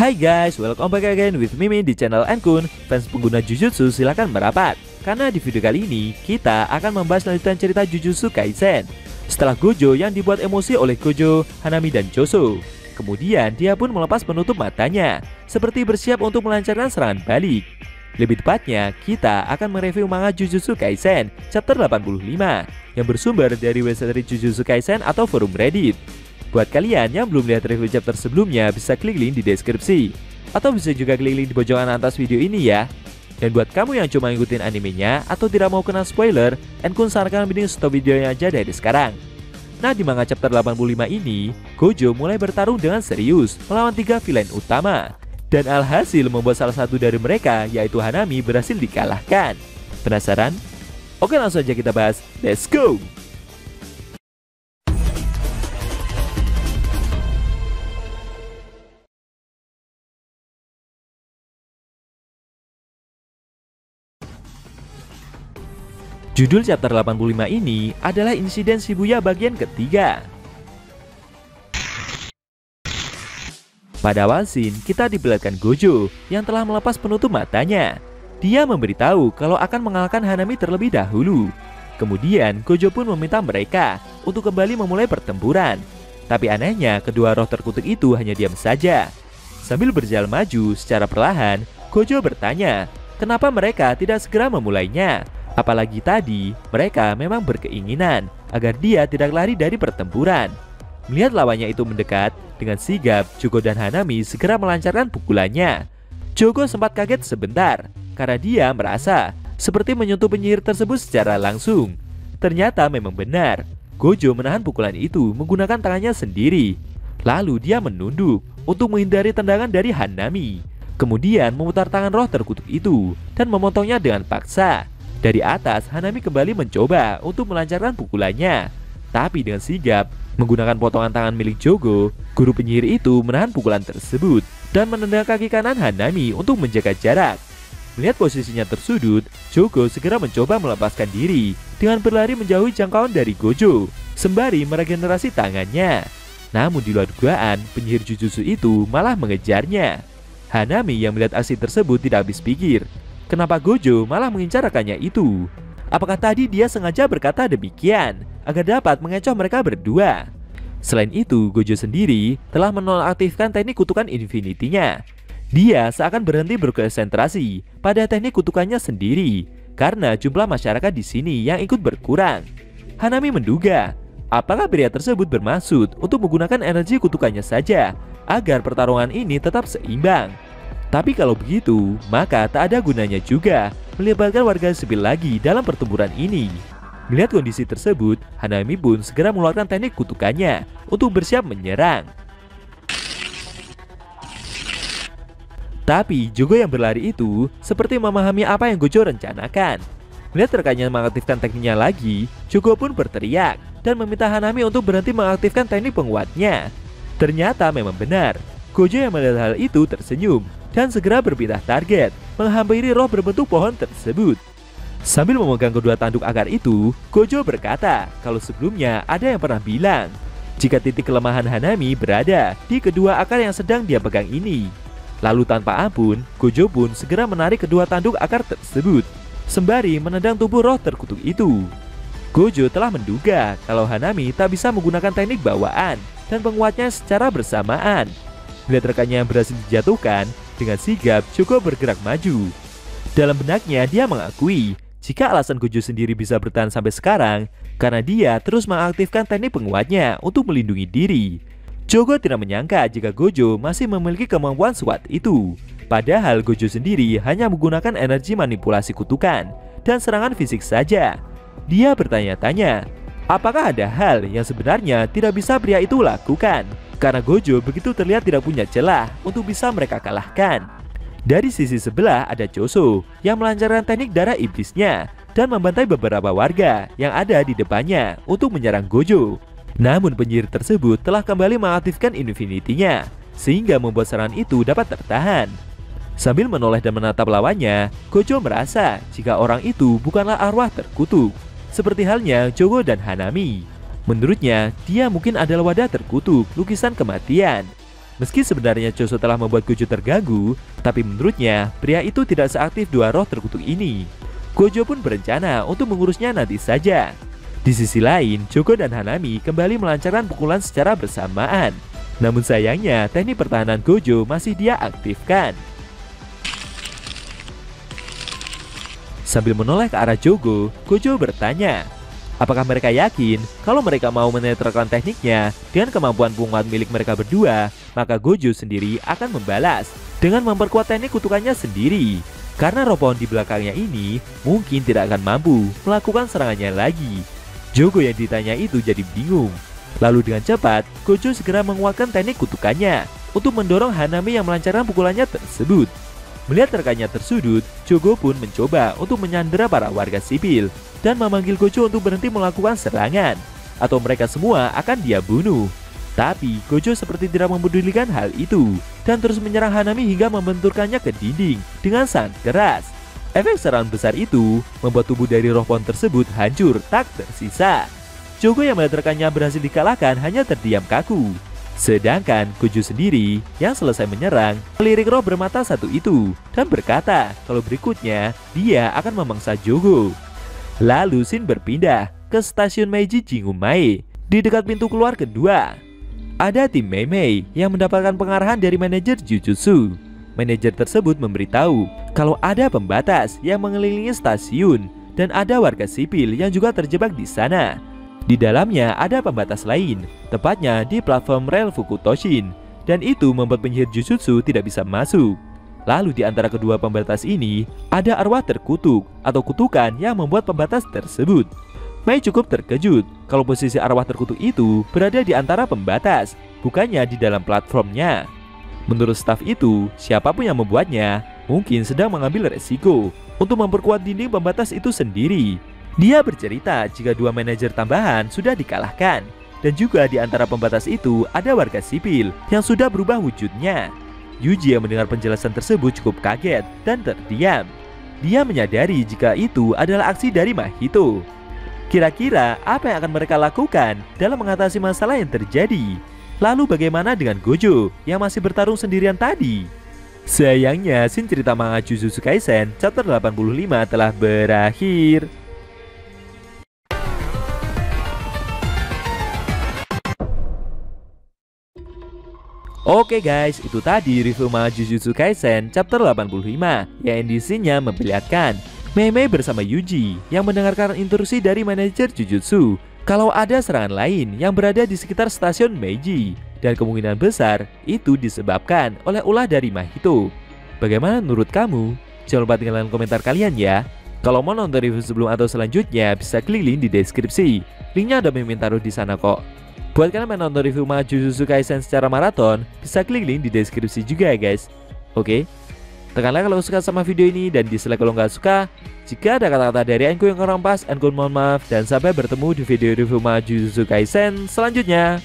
Hai guys, welcome back again with Mimi di channel Enkun. Fans pengguna Jujutsu silahkan merapat, karena di video kali ini kita akan membahas lanjutan cerita Jujutsu Kaisen. Setelah Gojo yang dibuat emosi oleh Gojo, Hanami dan Choso, kemudian dia pun melepas penutup matanya, seperti bersiap untuk melancarkan serangan balik. Lebih tepatnya, kita akan mereview manga Jujutsu Kaisen chapter 85 yang bersumber dari website Jujutsu Kaisen atau forum Reddit. Buat kalian yang belum lihat review chapter sebelumnya, bisa klik link di deskripsi, atau bisa juga klik link di pojokan atas video ini ya. Dan buat kamu yang cuma ngikutin animenya atau tidak mau kena spoiler, Enkun sarankan mending stop videonya aja dari sekarang. Nah, di manga chapter 85 ini, Gojo mulai bertarung dengan serius melawan 3 villain utama, dan alhasil membuat salah satu dari mereka, yaitu Hanami, berhasil dikalahkan. Penasaran? Oke, langsung aja kita bahas. Let's go! Judul chapter 85 ini adalah insiden Shibuya bagian ketiga. Pada awal scene, kita diperlihatkan Gojo yang telah melepas penutup matanya. Dia memberitahu kalau akan mengalahkan Hanami terlebih dahulu. Kemudian Gojo pun meminta mereka untuk kembali memulai pertempuran. Tapi anehnya, kedua roh terkutuk itu hanya diam saja. Sambil berjalan maju secara perlahan, Gojo bertanya, kenapa mereka tidak segera memulainya? Apalagi tadi, mereka memang berkeinginan agar dia tidak lari dari pertempuran. Melihat lawannya itu mendekat, dengan sigap, Jogo dan Hanami segera melancarkan pukulannya. Jogo sempat kaget sebentar, karena dia merasa seperti menyentuh penyihir tersebut secara langsung. Ternyata memang benar, Gojo menahan pukulan itu menggunakan tangannya sendiri. Lalu dia menunduk untuk menghindari tendangan dari Hanami. Kemudian memutar tangan roh terkutuk itu dan memotongnya dengan paksa. Dari atas, Hanami kembali mencoba untuk melancarkan pukulannya. Tapi dengan sigap, menggunakan potongan tangan milik Jogo, guru penyihir itu menahan pukulan tersebut dan menendang kaki kanan Hanami untuk menjaga jarak. Melihat posisinya tersudut, Jogo segera mencoba melepaskan diri dengan berlari menjauhi jangkauan dari Gojo, sembari meregenerasi tangannya. Namun di luar dugaan, penyihir Jujutsu itu malah mengejarnya. Hanami yang melihat aksi tersebut tidak habis pikir, kenapa Gojo malah mengincar rekannya itu? Apakah tadi dia sengaja berkata demikian agar dapat mengecoh mereka berdua? Selain itu, Gojo sendiri telah menonaktifkan teknik kutukan Infinity-nya. Dia seakan berhenti berkonsentrasi pada teknik kutukannya sendiri karena jumlah masyarakat di sini yang ikut berkurang. Hanami menduga, apakah pria tersebut bermaksud untuk menggunakan energi kutukannya saja agar pertarungan ini tetap seimbang. Tapi kalau begitu, maka tak ada gunanya juga melibatkan warga sipil lagi dalam pertempuran ini. Melihat kondisi tersebut, Hanami pun segera mengeluarkan teknik kutukannya untuk bersiap menyerang. Tapi Jogo yang berlari itu seperti memahami apa yang Gojo rencanakan. Melihat rekannya mengaktifkan tekniknya lagi, Jogo pun berteriak dan meminta Hanami untuk berhenti mengaktifkan teknik penguatnya. Ternyata memang benar, Gojo yang melihat hal itu tersenyum dan segera berpindah target, menghampiri roh berbentuk pohon tersebut. Sambil memegang kedua tanduk akar itu, Gojo berkata kalau sebelumnya ada yang pernah bilang jika titik kelemahan Hanami berada di kedua akar yang sedang dia pegang ini. Lalu tanpa ampun, Gojo pun segera menarik kedua tanduk akar tersebut, sembari menendang tubuh roh terkutuk itu. Gojo telah menduga kalau Hanami tak bisa menggunakan teknik bawaan dan penguatnya secara bersamaan. Melihat rekannya yang berhasil dijatuhkan, dengan sigap Jogo bergerak maju. Dalam benaknya dia mengakui jika alasan Gojo sendiri bisa bertahan sampai sekarang karena dia terus mengaktifkan teknik penguatnya untuk melindungi diri. Jogo tidak menyangka jika Gojo masih memiliki kemampuan sekuat itu. Padahal Gojo sendiri hanya menggunakan energi manipulasi kutukan dan serangan fisik saja. Dia bertanya-tanya, apakah ada hal yang sebenarnya tidak bisa pria itu lakukan? Karena Gojo begitu terlihat tidak punya celah untuk bisa mereka kalahkan. Dari sisi sebelah ada Choso yang melancarkan teknik darah iblisnya dan membantai beberapa warga yang ada di depannya untuk menyerang Gojo. Namun penyihir tersebut telah kembali mengaktifkan Infinity-nya sehingga membuat serangan itu dapat tertahan. Sambil menoleh dan menatap lawannya, Gojo merasa jika orang itu bukanlah arwah terkutuk, seperti halnya Jogo dan Hanami. Menurutnya, dia mungkin adalah wadah terkutuk lukisan kematian. Meski sebenarnya Choso telah membuat Gojo terganggu, tapi menurutnya pria itu tidak seaktif dua roh terkutuk ini. Gojo pun berencana untuk mengurusnya nanti saja. Di sisi lain, Chogo dan Hanami kembali melancarkan pukulan secara bersamaan. Namun sayangnya teknik pertahanan Gojo masih dia aktifkan. Sambil menoleh ke arah Chogo, Gojo bertanya, apakah mereka yakin kalau mereka mau menetralkan tekniknya dengan kemampuan penguat milik mereka berdua, maka Gojo sendiri akan membalas dengan memperkuat teknik kutukannya sendiri. Karena roh pohon di belakangnya ini mungkin tidak akan mampu melakukan serangannya lagi. Jogo yang ditanya itu jadi bingung. Lalu dengan cepat, Gojo segera menguatkan teknik kutukannya untuk mendorong Hanami yang melancarkan pukulannya tersebut. Melihat rekannya tersudut, Jogo pun mencoba untuk menyandera para warga sipil dan memanggil Gojo untuk berhenti melakukan serangan, atau mereka semua akan dia bunuh. Tapi Gojo seperti tidak mempedulikan hal itu dan terus menyerang Hanami hingga membenturkannya ke dinding dengan sangat keras. Efek serangan besar itu membuat tubuh dari roh pohon tersebut hancur tak tersisa. Jogo yang melihat rekannya berhasil dikalahkan hanya terdiam kaku. Sedangkan Gojo sendiri yang selesai menyerang melirik roh bermata satu itu dan berkata kalau berikutnya dia akan memangsa Jogo. Lalu scene berpindah ke stasiun Meiji Jingumae. Di dekat pintu keluar kedua, ada tim Mei Mei yang mendapatkan pengarahan dari manajer Jujutsu. Manajer tersebut memberitahu kalau ada pembatas yang mengelilingi stasiun dan ada warga sipil yang juga terjebak di sana. Di dalamnya ada pembatas lain, tepatnya di platform rel Fukutoshin, dan itu membuat penyihir Jujutsu tidak bisa masuk. Lalu di antara kedua pembatas ini ada arwah terkutuk atau kutukan yang membuat pembatas tersebut. Mei cukup terkejut kalau posisi arwah terkutuk itu berada di antara pembatas, bukannya di dalam platformnya. Menurut staf itu, siapapun yang membuatnya mungkin sedang mengambil resiko untuk memperkuat dinding pembatas itu sendiri. Dia bercerita jika dua manajer tambahan sudah dikalahkan, dan juga di antara pembatas itu ada warga sipil yang sudah berubah wujudnya. Yuji yang mendengar penjelasan tersebut cukup kaget dan terdiam. Dia menyadari jika itu adalah aksi dari Mahito. Kira-kira apa yang akan mereka lakukan dalam mengatasi masalah yang terjadi? Lalu bagaimana dengan Gojo yang masih bertarung sendirian tadi? Sayangnya scene cerita manga Jujutsu Kaisen chapter 85 telah berakhir. Oke guys, itu tadi review manga Jujutsu Kaisen chapter 85 yang endisinya memperlihatkan Mei Mei bersama Yuji yang mendengarkan instruksi dari manajer Jujutsu kalau ada serangan lain yang berada di sekitar stasiun Meiji, dan kemungkinan besar itu disebabkan oleh ulah dari Mahito. Bagaimana menurut kamu? Jangan lupa tinggalkan komentar kalian ya. Kalau mau nonton review sebelum atau selanjutnya bisa klik link di deskripsi. Linknya ada Mimin taruh di sana kok. Buat kalian yang nonton review manga Jujutsu Kaisen secara maraton, bisa klik link di deskripsi juga ya guys. Oke? Tekan like kalau suka sama video ini dan dislike kalau nggak suka. Jika ada kata-kata dari Enku yang kurang pas, Enku mohon maaf, dan sampai bertemu di video review manga Jujutsu Kaisen selanjutnya.